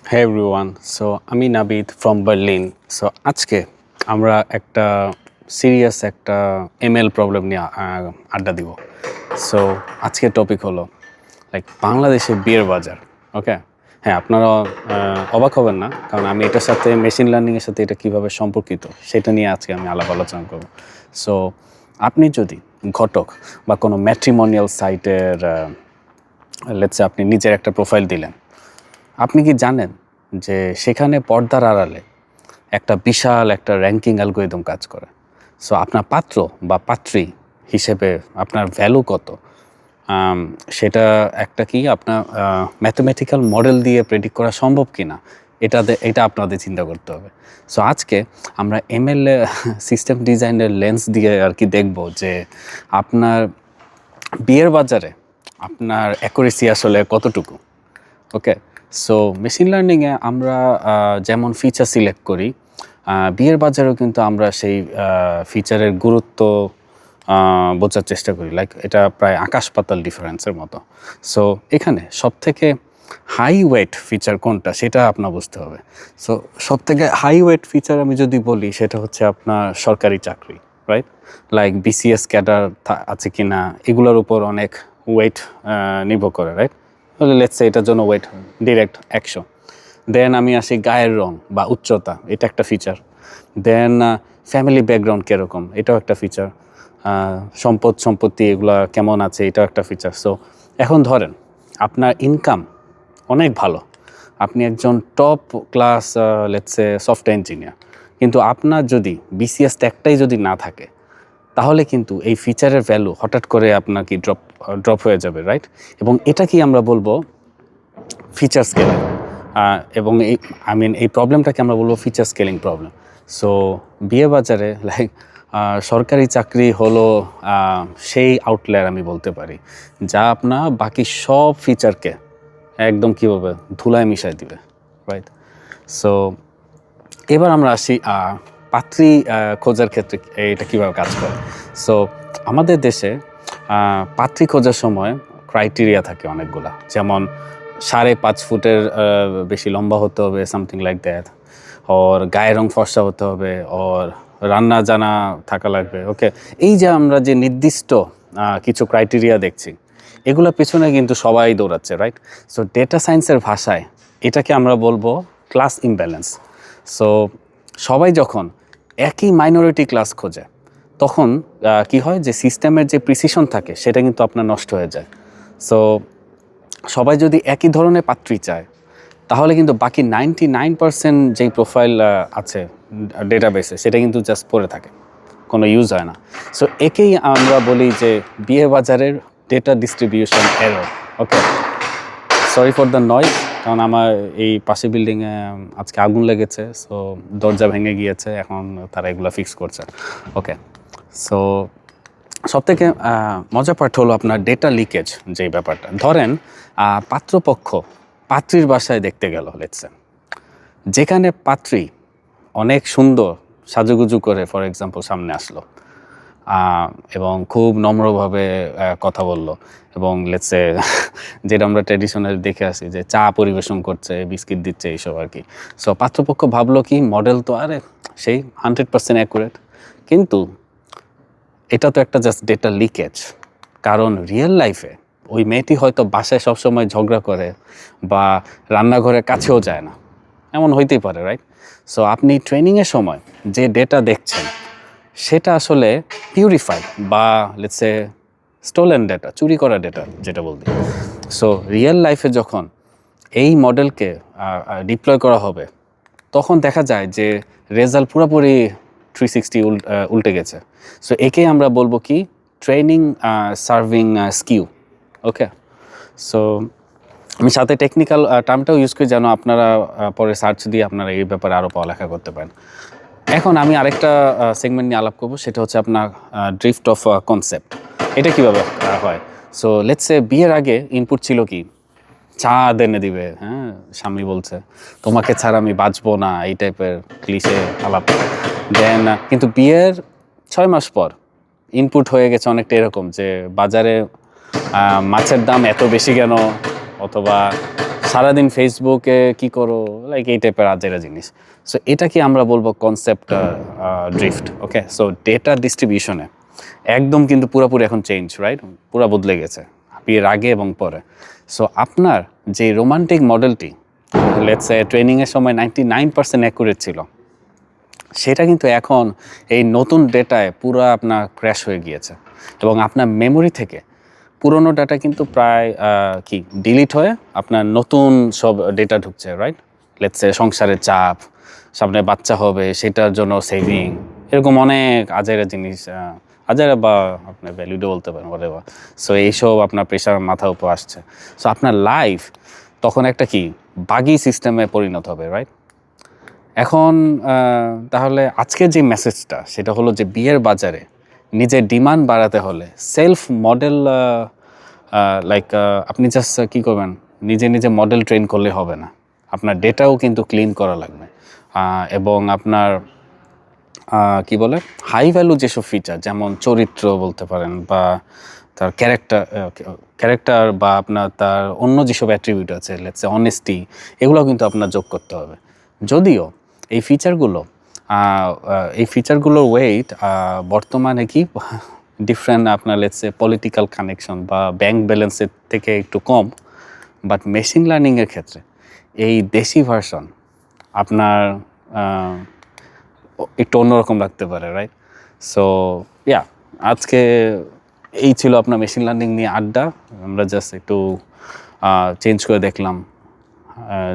Hey everyone, so আমি Nabid from Berlin. So আজকে আমরা একটা সিরিয়াস একটা এমএল প্রবলেম নিয়ে আড্ডা দিব। সো আজকের টপিক হলো বাংলাদেশে বিয়ের বাজার। ওকে, হ্যাঁ, আপনারা অবাক হবেন না, কারণ আমি এটার সাথে মেশিন লার্নিংয়ের সাথে এটা কীভাবে সম্পর্কিত সেটা নিয়ে আজকে আমি আলাপ আলোচনা করব। সো আপনি যদি ঘটক বা কোনো ম্যাট্রিমোনিয়াল সাইটের লেটসে আপনি নিজের একটা প্রোফাইল দিলেন, আপনি কি জানেন যে সেখানে পর্দার আড়ালে একটা বিশাল একটা র্যাঙ্কিং অ্যালগরিদম কাজ করে? সো আপনার পাত্র বা পাত্রী হিসেবে আপনার ভ্যালু কত, সেটা একটা কি আপনার ম্যাথমেটিক্যাল মডেল দিয়ে প্রেডিক্ট করা সম্ভব কি না, এটা আপনাদের চিন্তা করতে হবে। সো আজকে আমরা এমএল সিস্টেম ডিজাইনের লেন্স দিয়ে আর কি দেখব যে আপনার বিয়ের বাজারে আপনার অ্যাকুরেসি আসলে কতটুকু। ওকে, সো মেশিন লার্নিংয়ে আমরা যেমন ফিচার সিলেক্ট করি, বিয়ের বাজারেও কিন্তু আমরা সেই ফিচারের গুরুত্ব বোঝার চেষ্টা করি। এটা প্রায় আকাশ পাতাল ডিফারেন্সের মতো। সো এখানে সবথেকে হাই ওয়েট ফিচার কোনটা সেটা আপনার বুঝতে হবে। সো সবথেকে হাই ওয়েট ফিচার আমি যদি বলি, সেটা হচ্ছে আপনার সরকারি চাকরি, রাইট? বিসিএস ক্যাডার আছে কি না, এগুলোর উপর অনেক ওয়েট নির্ভর করে, রাইট? তাহলে লেটস সে এটার জন্য ওয়েট ডিরেক্ট 100। দেন আমি আসি গায়ের রং বা উচ্চতা, এটা একটা ফিচার। দেন ফ্যামিলি ব্যাকগ্রাউন্ড কীরকম, এটাও একটা ফিচার। সম্পত্তি এগুলো কেমন আছে, এটাও একটা ফিচার। সো এখন ধরেন আপনার ইনকাম অনেক ভালো, আপনি একজন top class let's say software engineer, কিন্তু আপনার যদি বিসিএস ট্যাগটাই যদি না থাকে, তাহলে কিন্তু এই ফিচারের ভ্যালু হঠাৎ করে আপনার কি ড্রপ হয়ে যাবে, রাইট? এবং এটা কি আমরা বলবো ফিচার স্কেলিং, এবং এই প্রবলেমটাকে আমরা বলবো ফিচার স্কেলিং প্রবলেম। সো বিয়ে বাজারে সরকারি চাকরি হলো সেই আউটলায়ার আমি বলতে পারি, যা আপনার বাকি সব ফিচারকে একদম কীভাবে ধুলায় মিশাই দিবে, রাইট? সো এবার আমরা আসি পাত্রী খোঁজার ক্ষেত্রে এটা কীভাবে কাজ করে। সো আমাদের দেশে পাত্রী খোঁজার সময় ক্রাইটেরিয়া থাকে অনেকগুলা, যেমন 5.5 ফুটের বেশি লম্বা হতে হবে, সামথিং লাইক দ্যাট। ওর গায়ের রং ফর্সা হতে হবে, ওর রান্না জানা থাকা লাগবে। ওকে, এই যে আমরা যে নির্দিষ্ট কিছু ক্রাইটেরিয়া দেখছি, এগুলোর পেছনে কিন্তু সবাই দৌড়াচ্ছে, রাইট? সো ডেটা সায়েন্সের ভাষায় এটাকে আমরা বলবো ক্লাস ইমব্যালেন্স। সো সবাই যখন একই মাইনরিটি ক্লাস খোঁজে, তখন কি হয় যে সিস্টেমের যে প্রিসিশন থাকে সেটা কিন্তু আপনার নষ্ট হয়ে যায়। সো সবাই যদি একই ধরনের পাত্রী চায়, তাহলে কিন্তু বাকি 99% যেই প্রোফাইল আছে ডেটাবেসে, সেটা কিন্তু জাস্ট পড়ে থাকে, কোনো ইউজ হয় না। সো একেই আমরা বলি যে বিয়ে বাজারের data distribution error. Okay, sorry for the noise, কারণ আমার এই পাশে বিল্ডিংয়ে আজকে আগুন লেগেছে, সো দরজা ভেঙে গিয়েছে, এখন তারা এগুলো ফিক্স করছে। ওকে, সো সবথেকে মজার পার্ট হলো আপনার ডেটা লিকেজ যেই ব্যাপারটা। ধরেন পাত্রপক্ষ পাত্রীর বাসায় দেখতে গেল, লেটসে, যেখানে পাত্রী অনেক সুন্দর সাজুগুজু করে ফর এক্সাম্পল সামনে আসলো, এবং খুব নম্রভাবে কথা বলল, এবং লেটসে যেটা আমরা ট্র্যাডিশনাল দেখে আসি যে চা পরিবেশন করছে, বিস্কিট দিচ্ছে, এইসব আর কি। সো পাত্রপক্ষ ভাবলো কি, মডেল তো আরে সেই 100% অ্যাকুরেট, কিন্তু এটা তো একটা জাস্ট ডেটা লিকেজ। কারণ রিয়েল লাইফে ওই মেয়েটি হয়তো বাসায় সবসময় ঝগড়া করে বা রান্নাঘরের কাছেও যায় না, এমন হইতেই পারে, রাইট? সো আপনি ট্রেনিংয়ের সময় যে ডেটা দেখছেন, সেটা আসলে পিউরিফাইড বা লেটসে স্টোলেন ডেটা, চুরি করা ডেটা যেটা বলতে। সো রিয়েল লাইফে যখন এই মডেলকে ডিপ্লয় করা হবে, তখন দেখা যায় যে রেজাল্ট পুরোপুরি 360 উল্টে গেছে। সো একেই আমরা বলবো কি ট্রেনিং সার্ভিং স্কিউ। ওকে, সো আমি সাথে টেকনিক্যাল টার্মটাও ইউজ করি, যেন আপনারা পরে সার্চ দিয়ে আপনারা এই ব্যাপারে আরও পড়ালেখা করতে পারেন। এখন আমি আরেকটা সেগমেন্ট নিয়ে আলাপ করবো, সেটা হচ্ছে আপনার ড্রিফট অফ কনসেপ্ট। এটা কীভাবে হয়? সো লেটস সে বিয়ের আগে ইনপুট ছিল কি, চা এনে দিবে, হ্যাঁ, স্বামী বলছে তোমাকে ছাড়া আমি বাঁচবো না, এই টাইপের ক্লিশে আলাপ। দেন কিন্তু বিয়ের 6 মাস পর ইনপুট হয়ে গেছে অনেকটা এরকম যে বাজারে মাছের দাম এত বেশি কেন, অথবা সারাদিন ফেসবুকে কি করো, লাইক এই টাইপের আজেরা জিনিস। সো এটা কি আমরা বলবো কনসেপ্ট ড্রিফট। ওকে, সো ডেটা ডিস্ট্রিবিউশনে একদম কিন্তু পুরোপুরি এখন চেঞ্জ, রাইট? পুরো বদলে গেছে বিয়ের আগে এবং পরে। সো আপনার যে রোমান্টিক মডেলটি লেটস সে ট্রেনিংয়ের সময় 99% অ্যাকুরেট ছিল, সেটা কিন্তু এখন এই নতুন ডেটায় পুরো আপনার ক্র্যাশ হয়ে গিয়েছে এবং আপনার মেমোরি থেকে পুরনো ডাটা কিন্তু প্রায় কি ডিলিট হয়ে আপনার নতুন সব ডেটা ঢুকছে, রাইট? লেটস সে সংসারের চাপ, সামনে বাচ্চা হবে সেটার জন্য সেভিং, এরকম অনেক আজেরা জিনিস, আজেরা বা আপনার ভ্যালিডও বলতে পারেন whatever। সো এইসব আপনার প্রেশার মাথার উপর আসছে। সো আপনার লাইফ তখন একটা কি বাগি সিস্টেমে পরিণত হবে, রাইট? এখন তাহলে আজকের যে মেসেজটা সেটা হলো যে বিয়ের বাজারে নিজের ডিমান্ড বাড়াতে হলে সেলফ মডেল, লাইক আপনি জাস্ট কী করবেন, নিজে নিজে মডেল ট্রেন করলে হবে না, আপনার ডেটাও কিন্তু ক্লিন করা লাগবে। এবং আপনার কি বলে হাই ভ্যালু যেসব ফিচার, যেমন চরিত্র বলতে পারেন বা তার ক্যারেক্টার বা আপনার তার অন্য যেসব অ্যাট্রিবিউট আছে, লেটস সে অনেস্টি, এগুলো কিন্তু আপনার যোগ করতে হবে। যদিও এই ফিচারগুলোর ওয়েট বর্তমানে কি ডিফারেন্ট আপনার লেটস সে পলিটিক্যাল কানেকশন বা ব্যাংক ব্যালেন্সের থেকে একটু কম, বাট মেশিন লার্নিংয়ের ক্ষেত্রে এই দেশি ভার্সন আপনার একটু অন্যরকম লাগতে পারে, রাইট? সো ইয়া, আজকে এই ছিল আপনার মেশিন লার্নিং নিয়ে আড্ডা। আমরা জাস্ট একটু চেঞ্জ করে দেখলাম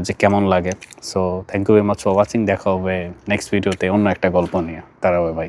যে কেমন লাগে। So thank you very much for watching. দেখা হবে নেক্সট ভিডিওতে অন্য একটা গল্প নিয়ে। তারা ভাই।